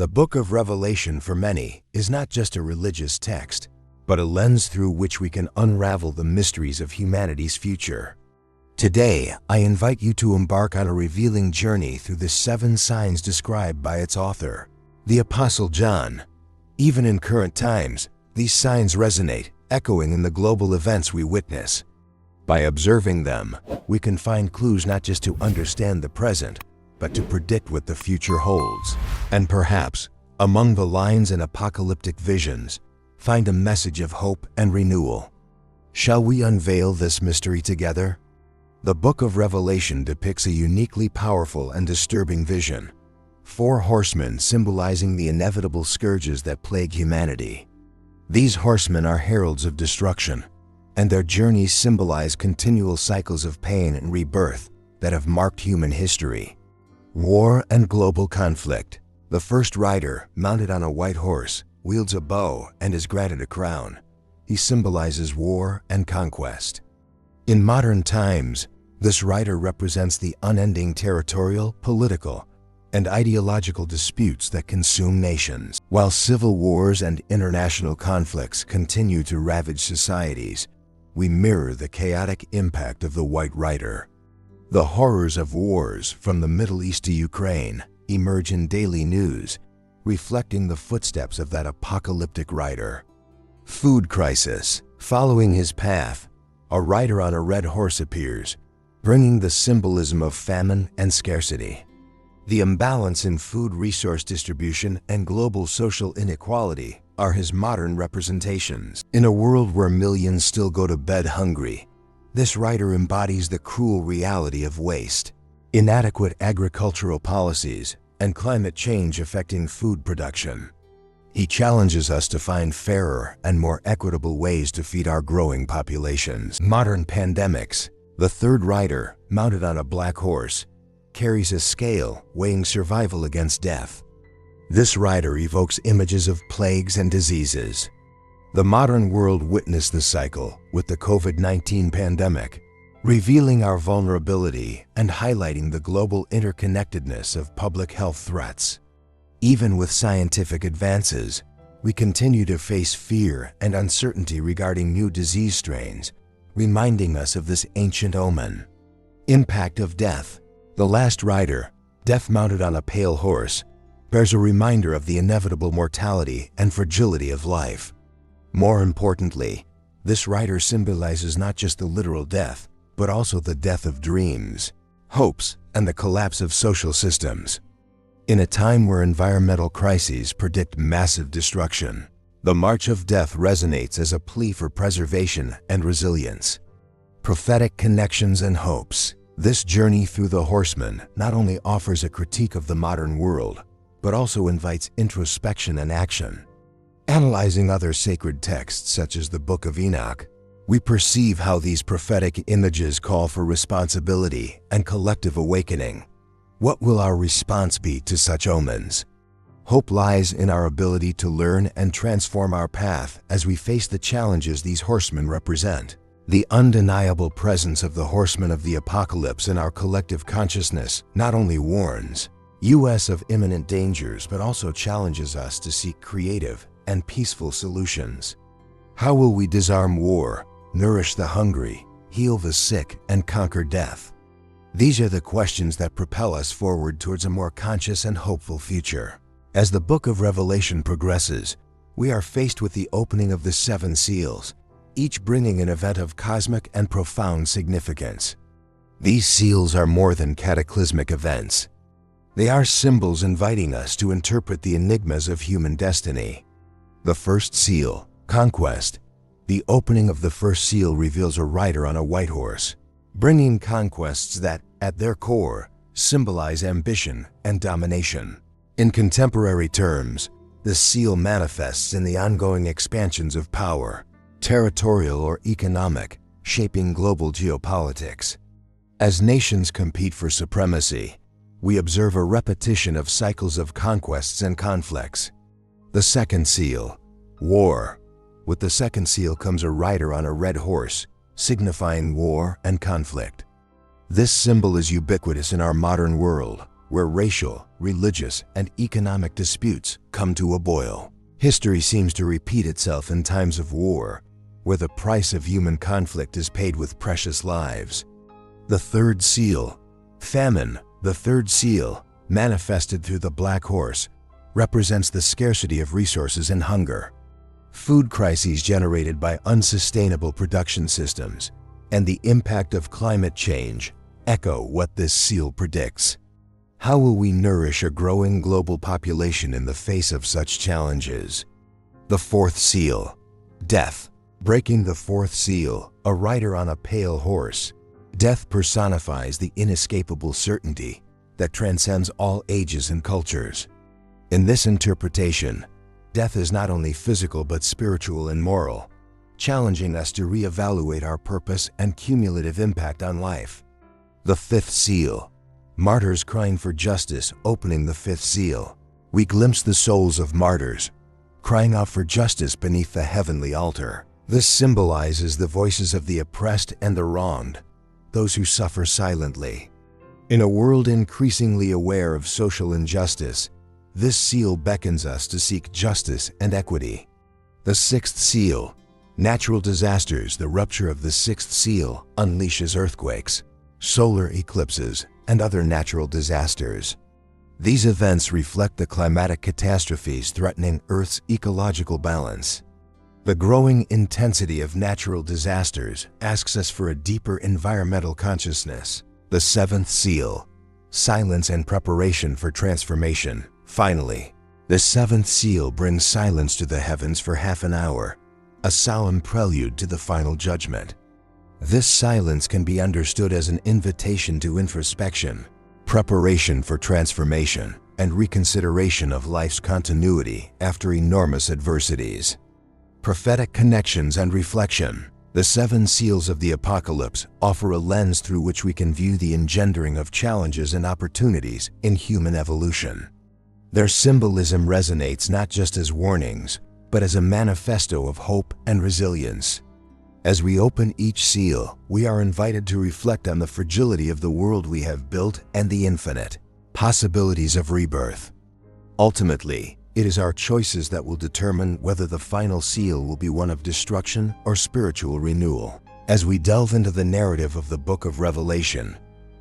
The Book of Revelation for many is not just a religious text, but a lens through which we can unravel the mysteries of humanity's future. Today, I invite you to embark on a revealing journey through the 7 signs described by its author, the Apostle John. Even in current times, these signs resonate, echoing in the global events we witness. By observing them, we can find clues not just to understand the present, but to predict what the future holds. And perhaps, among the lines and apocalyptic visions, find a message of hope and renewal. Shall we unveil this mystery together? The Book of Revelation depicts a uniquely powerful and disturbing vision. 4 horsemen symbolizing the inevitable scourges that plague humanity. These horsemen are heralds of destruction, and their journeys symbolize continual cycles of pain and rebirth that have marked human history. War and global conflict. The first rider, mounted on a white horse, wields a bow and is granted a crown. He symbolizes war and conquest. In modern times, this rider represents the unending territorial, political, and ideological disputes that consume nations. While civil wars and international conflicts continue to ravage societies, we mirror the chaotic impact of the White Rider. The horrors of wars from the Middle East to Ukraine emerge in daily news, reflecting the footsteps of that apocalyptic rider. Food crisis. Following his path, a rider on a red horse appears, bringing the symbolism of famine and scarcity. The imbalance in food resource distribution and global social inequality are his modern representations. In a world where millions still go to bed hungry, this rider embodies the cruel reality of waste, inadequate agricultural policies, and climate change affecting food production. He challenges us to find fairer and more equitable ways to feed our growing populations. Modern pandemics. The third rider, mounted on a black horse, carries a scale weighing survival against death. This rider evokes images of plagues and diseases. The modern world witnessed the cycle with the COVID-19 pandemic, revealing our vulnerability and highlighting the global interconnectedness of public health threats. Even with scientific advances, we continue to face fear and uncertainty regarding new disease strains, reminding us of this ancient omen. Impact of death. The last rider, death mounted on a pale horse, bears a reminder of the inevitable mortality and fragility of life. More importantly, this rider symbolizes not just the literal death, but also the death of dreams, hopes, and the collapse of social systems. In a time where environmental crises predict massive destruction, the March of Death resonates as a plea for preservation and resilience. Prophetic connections and hopes. This journey through the horsemen not only offers a critique of the modern world, but also invites introspection and action. Analyzing other sacred texts such as the Book of Enoch, we perceive how these prophetic images call for responsibility and collective awakening. What will our response be to such omens? Hope lies in our ability to learn and transform our path as we face the challenges these horsemen represent. The undeniable presence of the horsemen of the apocalypse in our collective consciousness not only warns us of imminent dangers, but also challenges us to seek creative and peaceful solutions. How will we disarm war, nourish the hungry, heal the sick, and conquer death? These are the questions that propel us forward towards a more conscious and hopeful future. As the Book of Revelation progresses, we are faced with the opening of the 7 seals, each bringing an event of cosmic and profound significance. These seals are more than cataclysmic events. They are symbols inviting us to interpret the enigmas of human destiny. The first seal, conquest. The opening of the first seal reveals a rider on a white horse, bringing conquests that, at their core, symbolize ambition and domination. In contemporary terms, the seal manifests in the ongoing expansions of power, territorial or economic, shaping global geopolitics. As nations compete for supremacy, we observe a repetition of cycles of conquests and conflicts. The second seal, war. With the second seal comes a rider on a red horse, signifying war and conflict. This symbol is ubiquitous in our modern world, where racial, religious, and economic disputes come to a boil. History seems to repeat itself in times of war, where the price of human conflict is paid with precious lives. The third seal, famine, the third seal, manifested through the black horse, represents the scarcity of resources and hunger. Food crises generated by unsustainable production systems and the impact of climate change echo what this seal predicts. How will we nourish a growing global population in the face of such challenges? The fourth seal, death. Breaking the fourth seal, a rider on a pale horse. Death personifies the inescapable certainty that transcends all ages and cultures. In this interpretation, death is not only physical but spiritual and moral, challenging us to reevaluate our purpose and cumulative impact on life. The fifth seal, martyrs crying for justice. Opening the fifth seal, we glimpse the souls of martyrs, crying out for justice beneath the heavenly altar. This symbolizes the voices of the oppressed and the wronged, those who suffer silently. In a world increasingly aware of social injustice, this seal beckons us to seek justice and equity. The sixth seal, natural disasters. The rupture of the sixth seal unleashes earthquakes, solar eclipses, and other natural disasters. These events reflect the climatic catastrophes threatening Earth's ecological balance. The growing intensity of natural disasters asks us for a deeper environmental consciousness. The seventh seal, silence and preparation for transformation. Finally, the seventh seal brings silence to the heavens for half an hour, a solemn prelude to the final judgment. This silence can be understood as an invitation to introspection, preparation for transformation, and reconsideration of life's continuity after enormous adversities. Prophetic connections and reflection. The seven seals of the apocalypse offer a lens through which we can view the engendering of challenges and opportunities in human evolution. Their symbolism resonates not just as warnings, but as a manifesto of hope and resilience. As we open each seal, we are invited to reflect on the fragility of the world we have built and the infinite possibilities of rebirth. Ultimately, it is our choices that will determine whether the final seal will be one of destruction or spiritual renewal. As we delve into the narrative of the Book of Revelation,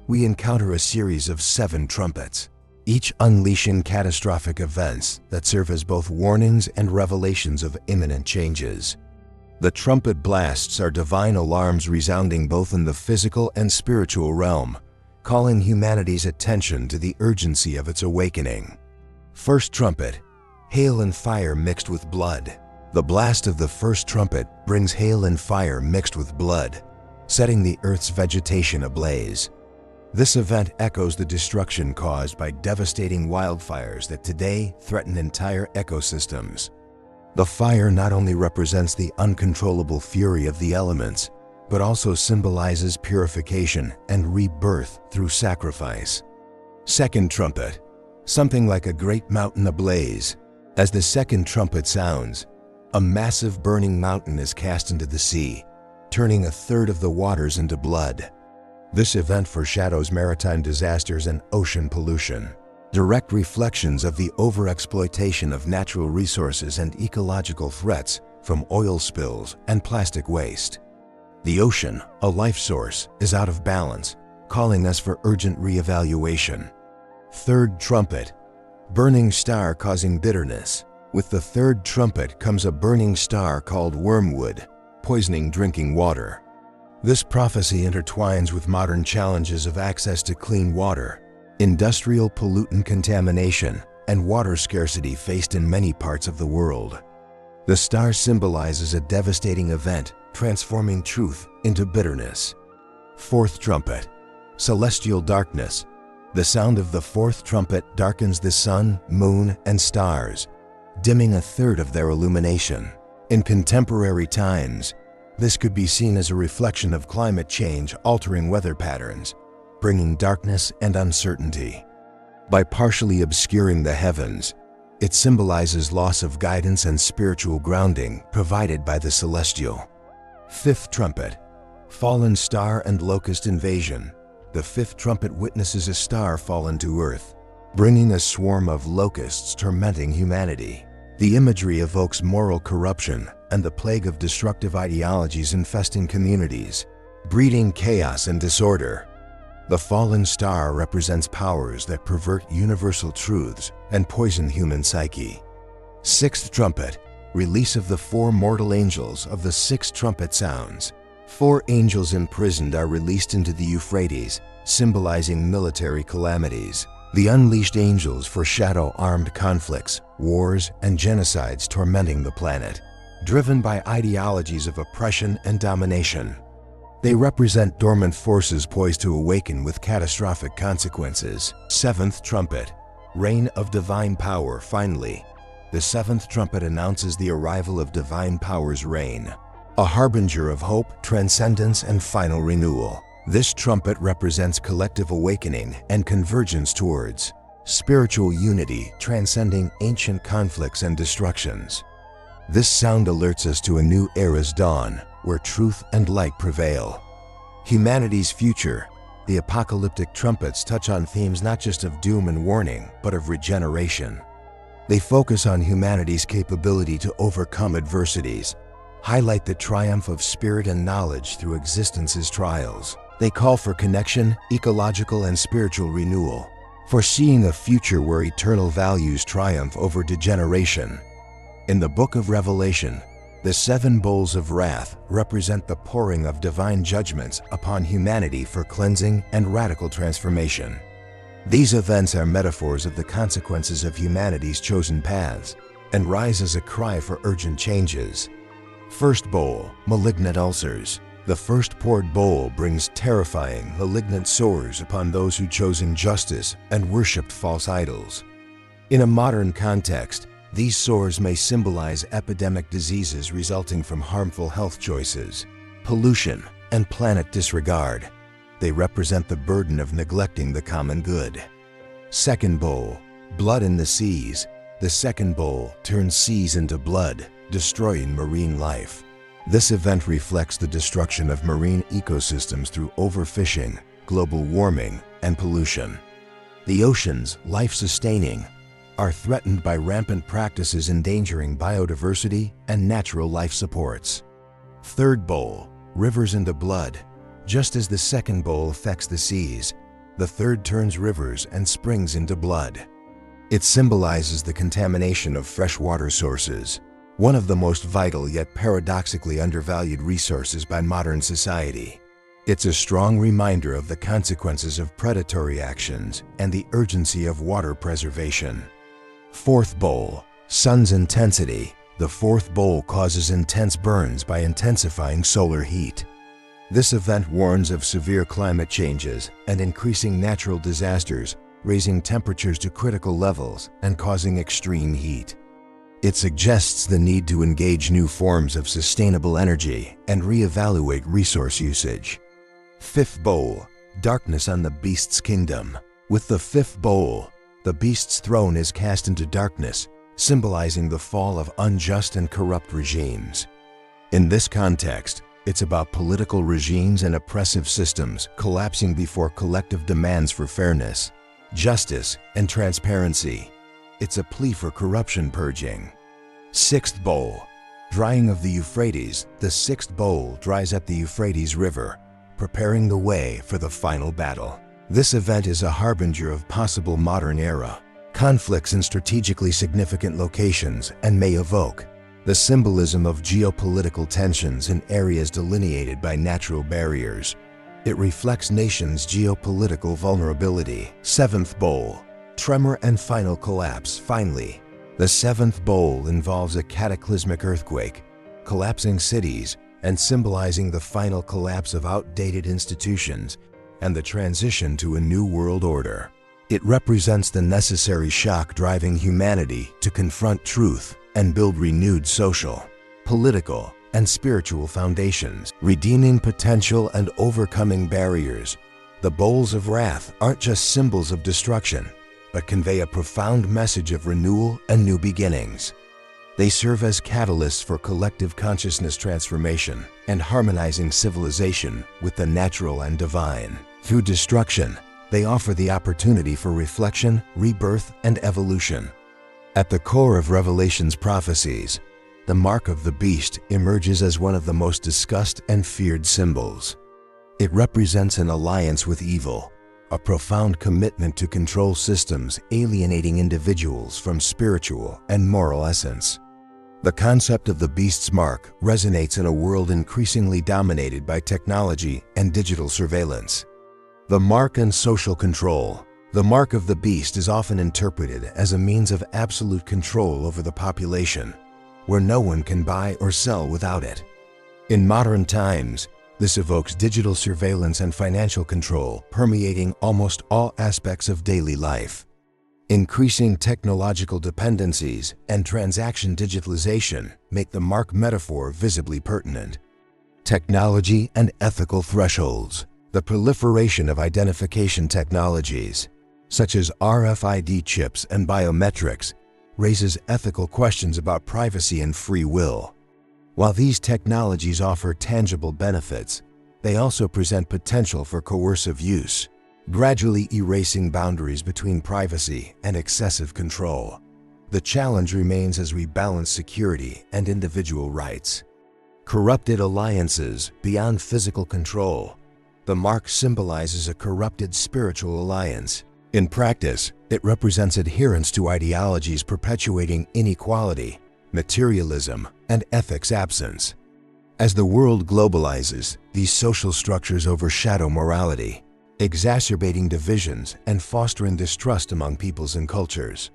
we encounter a series of 7 trumpets, each unleashing catastrophic events that serve as both warnings and revelations of imminent changes. The trumpet blasts are divine alarms resounding both in the physical and spiritual realm, calling humanity's attention to the urgency of its awakening. First trumpet, hail and fire mixed with blood. The blast of the first trumpet brings hail and fire mixed with blood, setting the earth's vegetation ablaze. This event echoes the destruction caused by devastating wildfires that today threaten entire ecosystems. The fire not only represents the uncontrollable fury of the elements, but also symbolizes purification and rebirth through sacrifice. Second trumpet, something like a great mountain ablaze. As the second trumpet sounds, a massive burning mountain is cast into the sea, turning a third of the waters into blood. This event foreshadows maritime disasters and ocean pollution, direct reflections of the overexploitation of natural resources and ecological threats from oil spills and plastic waste. The ocean, a life source, is out of balance, calling us for urgent reevaluation. Third trumpet, burning star causing bitterness. With the third trumpet comes a burning star called wormwood, poisoning drinking water. This prophecy intertwines with modern challenges of access to clean water, industrial pollutant contamination, and water scarcity faced in many parts of the world. The star symbolizes a devastating event, transforming truth into bitterness. Fourth trumpet, celestial darkness. The sound of the fourth trumpet darkens the sun, moon, and stars, dimming a third of their illumination. In contemporary times, this could be seen as a reflection of climate change altering weather patterns, bringing darkness and uncertainty. By partially obscuring the heavens, it symbolizes loss of guidance and spiritual grounding provided by the celestial. Fifth trumpet, fallen star and locust invasion. The fifth trumpet witnesses a star fallen to earth, bringing a swarm of locusts tormenting humanity. The imagery evokes moral corruption and the plague of destructive ideologies infesting communities, breeding chaos and disorder. The fallen star represents powers that pervert universal truths and poison human psyche. Sixth trumpet, release of the 4 mortal angels of the 6th trumpet sounds. 4 angels imprisoned are released into the Euphrates, symbolizing military calamities. The unleashed angels foreshadow armed conflicts, wars, and genocides tormenting the planet, driven by ideologies of oppression and domination. They represent dormant forces poised to awaken with catastrophic consequences. 7th trumpet, reign of divine power. Finally, the 7th trumpet announces the arrival of divine power's reign, a harbinger of hope, transcendence, and final renewal. This trumpet represents collective awakening and convergence towards spiritual unity, transcending ancient conflicts and destructions. This sound alerts us to a new era's dawn, where truth and light prevail. Humanity's future. The apocalyptic trumpets touch on themes not just of doom and warning, but of regeneration. They focus on humanity's capability to overcome adversities, highlight the triumph of spirit and knowledge through existence's trials. They call for connection, ecological and spiritual renewal, foreseeing a future where eternal values triumph over degeneration. In the book of Revelation, the 7 bowls of wrath represent the pouring of divine judgments upon humanity for cleansing and radical transformation. These events are metaphors of the consequences of humanity's chosen paths and rise as a cry for urgent changes. First bowl, malignant ulcers. The first poured bowl brings terrifying, malignant sores upon those who chose injustice and worshipped false idols. In a modern context, these sores may symbolize epidemic diseases resulting from harmful health choices, pollution, and planet disregard. They represent the burden of neglecting the common good. Second bowl, blood in the seas. The second bowl turns seas into blood, destroying marine life. This event reflects the destruction of marine ecosystems through overfishing, global warming, and pollution. The oceans, life-sustaining, are threatened by rampant practices endangering biodiversity and natural life supports. Third bowl, rivers into blood. Just as the second bowl affects the seas, the third turns rivers and springs into blood. It symbolizes the contamination of freshwater sources, one of the most vital yet paradoxically undervalued resources by modern society. It's a strong reminder of the consequences of predatory actions and the urgency of water preservation. Fourth bowl, sun's intensity. The fourth bowl causes intense burns by intensifying solar heat. This event warns of severe climate changes and increasing natural disasters, raising temperatures to critical levels and causing extreme heat. It suggests the need to engage new forms of sustainable energy and reevaluate resource usage. Fifth bowl, darkness on the beast's kingdom. With the fifth bowl, the beast's throne is cast into darkness, symbolizing the fall of unjust and corrupt regimes. In this context, it's about political regimes and oppressive systems collapsing before collective demands for fairness, justice, and transparency. It's a plea for corruption purging. Sixth bowl, drying of the Euphrates. The sixth bowl dries at the Euphrates River, preparing the way for the final battle. This event is a harbinger of possible modern era conflicts in strategically significant locations and may evoke the symbolism of geopolitical tensions in areas delineated by natural barriers. It reflects nations' geopolitical vulnerability. Seventh bowl, tremor and final collapse. Finally, the seventh bowl involves a cataclysmic earthquake, collapsing cities, and symbolizing the final collapse of outdated institutions and the transition to a new world order. It represents the necessary shock driving humanity to confront truth and build renewed social, political, and spiritual foundations, redeeming potential and overcoming barriers. The bowls of wrath aren't just symbols of destruction, but convey a profound message of renewal and new beginnings. They serve as catalysts for collective consciousness transformation and harmonizing civilization with the natural and divine. Through destruction, They offer the opportunity for reflection, rebirth, and evolution. At the core of Revelation's prophecies, the mark of the beast emerges as one of the most discussed and feared symbols. It represents an alliance with evil, a profound commitment to control systems alienating individuals from spiritual and moral essence. The concept of the beast's mark resonates in a world increasingly dominated by technology and digital surveillance. The mark and social control. The mark of the beast is often interpreted as a means of absolute control over the population, where no one can buy or sell without it. In modern times, this evokes digital surveillance and financial control permeating almost all aspects of daily life. Increasing technological dependencies and transaction digitalization make the mark metaphor visibly pertinent. Technology and ethical thresholds. The proliferation of identification technologies, such as RFID chips and biometrics, raises ethical questions about privacy and free will. While these technologies offer tangible benefits, they also present potential for coercive use, gradually erasing boundaries between privacy and excessive control. The challenge remains as we balance security and individual rights. Corrupted alliances beyond physical control. The mark symbolizes a corrupted spiritual alliance. In practice, it represents adherence to ideologies perpetuating inequality, materialism, and ethics absence. As the world globalizes, these social structures overshadow morality, exacerbating divisions and fostering distrust among peoples and cultures.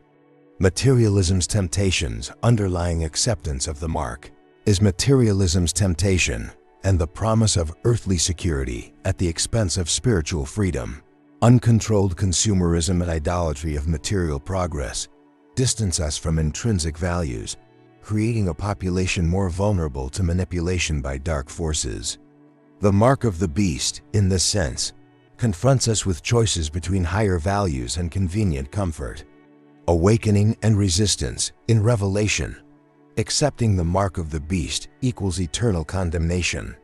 Materialism's temptations underlying acceptance of the mark. Is materialism's temptation and the promise of earthly security at the expense of spiritual freedom. Uncontrolled consumerism and idolatry of material progress distance us from intrinsic values, creating a population more vulnerable to manipulation by dark forces. The mark of the beast, in this sense, confronts us with choices between higher values and convenient comfort. Awakening and resistance. In Revelation, accepting the mark of the beast equals eternal condemnation.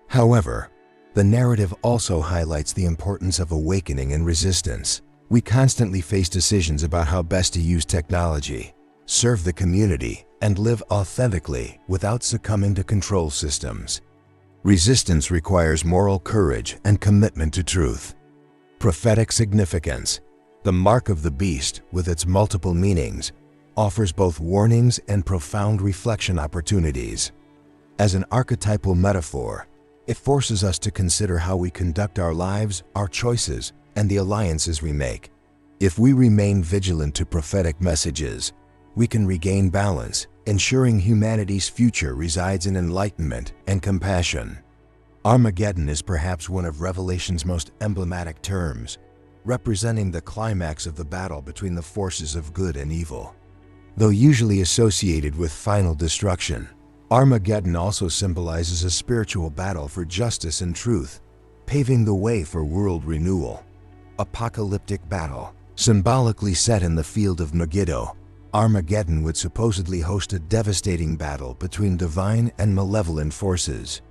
However, the narrative also highlights the importance of awakening and resistance. We constantly face decisions about how best to use technology, serve the community, and live authentically without succumbing to control systems. Resistance requires moral courage and commitment to truth. Prophetic significance. The mark of the beast, with its multiple meanings, offers both warnings and profound reflection opportunities. As an archetypal metaphor, it forces us to consider how we conduct our lives, our choices, and the alliances we make. If we remain vigilant to prophetic messages, we can regain balance, ensuring humanity's future resides in enlightenment and compassion. Armageddon is perhaps one of Revelation's most emblematic terms, representing the climax of the battle between the forces of good and evil. Though usually associated with final destruction, Armageddon also symbolizes a spiritual battle for justice and truth, paving the way for world renewal. Apocalyptic battle. Symbolically set in the field of Megiddo, Armageddon would supposedly host a devastating battle between divine and malevolent forces.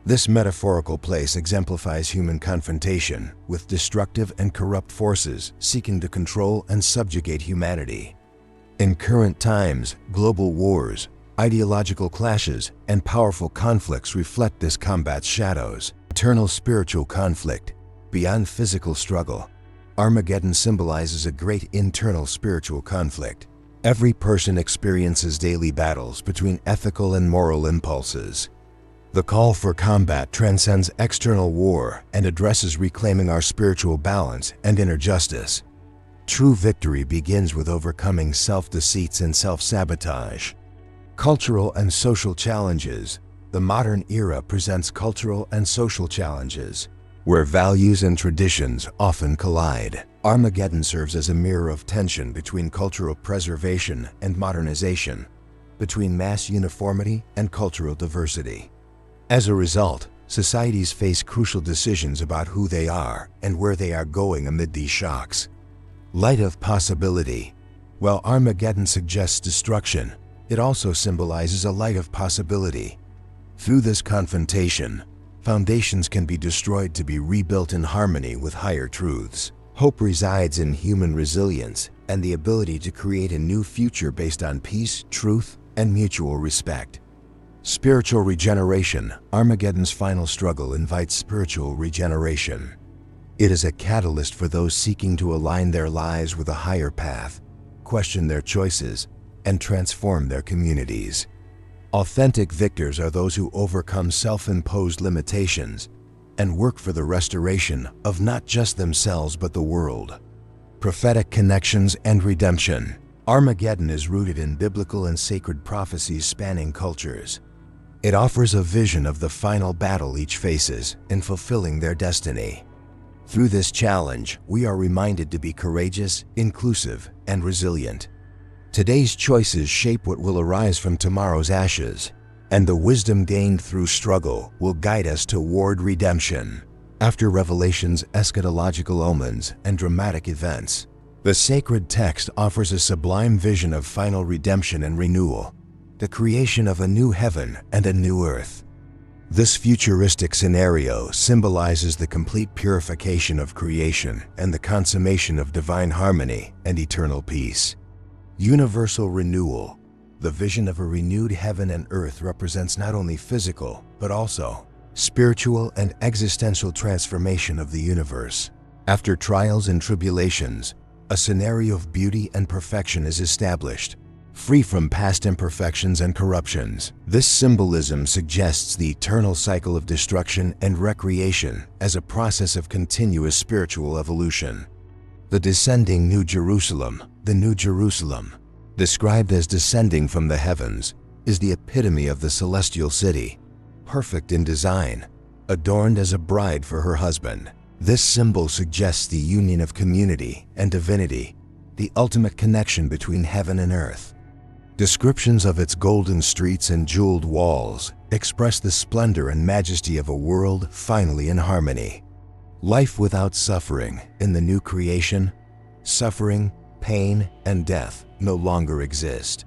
This metaphorical place exemplifies human confrontation with destructive and corrupt forces seeking to control and subjugate humanity. In current times, global wars, ideological clashes, and powerful conflicts reflect this combat's shadows. Eternal spiritual conflict. Beyond physical struggle, Armageddon symbolizes a great internal spiritual conflict. Every person experiences daily battles between ethical and moral impulses. The call for combat transcends external war and addresses reclaiming our spiritual balance and inner justice. True victory begins with overcoming self-deceits and self-sabotage. Cultural and social challenges. The modern era presents cultural and social challenges, where values and traditions often collide. Armageddon serves as a mirror of tension between cultural preservation and modernization, between mass uniformity and cultural diversity. As a result, societies face crucial decisions about who they are and where they are going amid these shocks. Light of possibility. While Armageddon suggests destruction, it also symbolizes a light of possibility. Through this confrontation, foundations can be destroyed to be rebuilt in harmony with higher truths. Hope resides in human resilience and the ability to create a new future based on peace, truth, and mutual respect. Spiritual regeneration. Armageddon's final struggle invites spiritual regeneration. It is a catalyst for those seeking to align their lives with a higher path, question their choices, and transform their communities. Authentic victors are those who overcome self-imposed limitations and work for the restoration of not just themselves but the world. Prophetic connections and redemption. Armageddon is rooted in biblical and sacred prophecies spanning cultures. It offers a vision of the final battle each faces in fulfilling their destiny. Through this challenge, we are reminded to be courageous, inclusive, and resilient. Today's choices shape what will arise from tomorrow's ashes, and the wisdom gained through struggle will guide us toward redemption. After Revelation's eschatological omens and dramatic events, the sacred text offers a sublime vision of final redemption and renewal, the creation of a new heaven and a new earth. This futuristic scenario symbolizes the complete purification of creation and the consummation of divine harmony and eternal peace. Universal renewal. The vision of a renewed heaven and earth represents not only physical, but also spiritual and existential transformation of the universe. After trials and tribulations, a scenario of beauty and perfection is established, free from past imperfections and corruptions. This symbolism suggests the eternal cycle of destruction and recreation as a process of continuous spiritual evolution. The descending New Jerusalem. The New Jerusalem, described as descending from the heavens, is the epitome of the celestial city, perfect in design, adorned as a bride for her husband. This symbol suggests the union of community and divinity, the ultimate connection between heaven and earth. Descriptions of its golden streets and jeweled walls express the splendor and majesty of a world finally in harmony. Life without suffering. In the new creation, suffering, pain, and death no longer exist.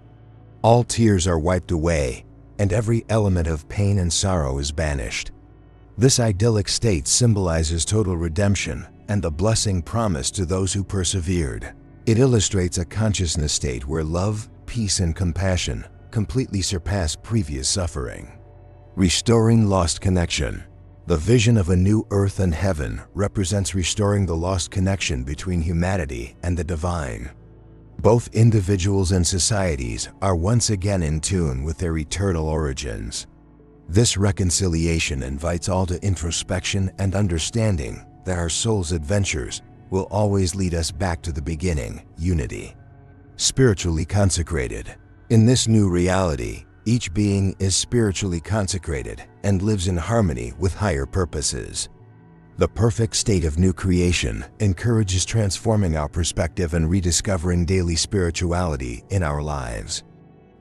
All tears are wiped away, and every element of pain and sorrow is banished. This idyllic state symbolizes total redemption and the blessing promised to those who persevered. It illustrates a consciousness state where love, peace, and compassion completely surpass previous suffering. Restoring lost connection. The vision of a new earth and heaven represents restoring the lost connection between humanity and the divine. Both individuals and societies are once again in tune with their eternal origins. This reconciliation invites all to introspection and understanding that our soul's adventures will always lead us back to the beginning, unity. Spiritually consecrated. In this new reality, each being is spiritually consecrated and lives in harmony with higher purposes. The perfect state of new creation encourages transforming our perspective and rediscovering daily spirituality in our lives.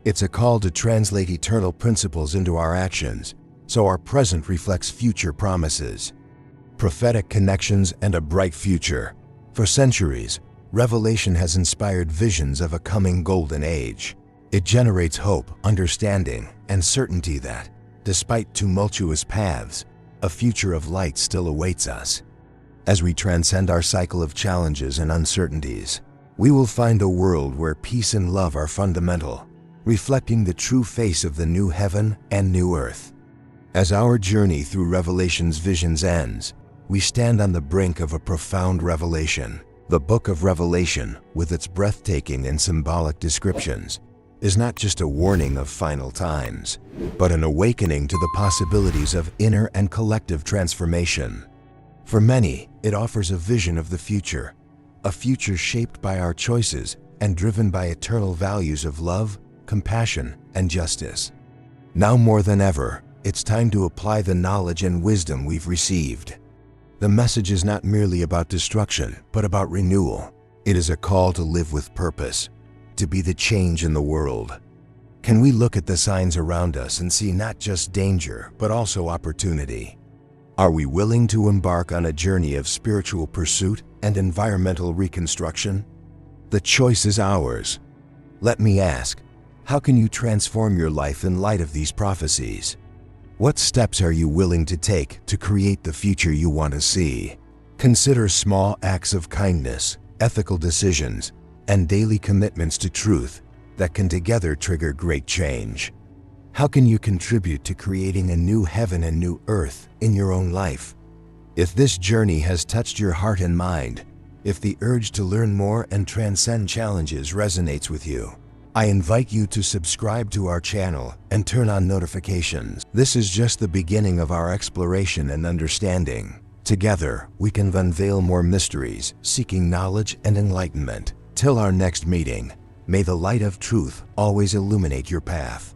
It's a call to translate eternal principles into our actions, so our present reflects future promises. Prophetic connections and a bright future. For centuries, Revelation has inspired visions of a coming golden age. It generates hope, understanding, and certainty that, despite tumultuous paths, a future of light still awaits us. As we transcend our cycle of challenges and uncertainties, we will find a world where peace and love are fundamental, reflecting the true face of the new heaven and new earth. As our journey through Revelation's visions ends, we stand on the brink of a profound revelation. The book of Revelation, with its breathtaking and symbolic descriptions, is not just a warning of final times, but an awakening to the possibilities of inner and collective transformation. For many, it offers a vision of the future, a future shaped by our choices and driven by eternal values of love, compassion, and justice. Now more than ever, it's time to apply the knowledge and wisdom we've received. The message is not merely about destruction, but about renewal. It is a call to live with purpose, to be the change in the world. Can we look at the signs around us and see not just danger, but also opportunity? Are we willing to embark on a journey of spiritual pursuit and environmental reconstruction? The choice is ours. Let me ask, how can you transform your life in light of these prophecies? What steps are you willing to take to create the future you want to see? Consider small acts of kindness, ethical decisions, and daily commitments to truth that can together trigger great change. How can you contribute to creating a new heaven and new earth in your own life? If this journey has touched your heart and mind, if the urge to learn more and transcend challenges resonates with you, I invite you to subscribe to our channel and turn on notifications. This is just the beginning of our exploration and understanding. Together, we can unveil more mysteries, seeking knowledge and enlightenment. Till our next meeting, may the light of truth always illuminate your path.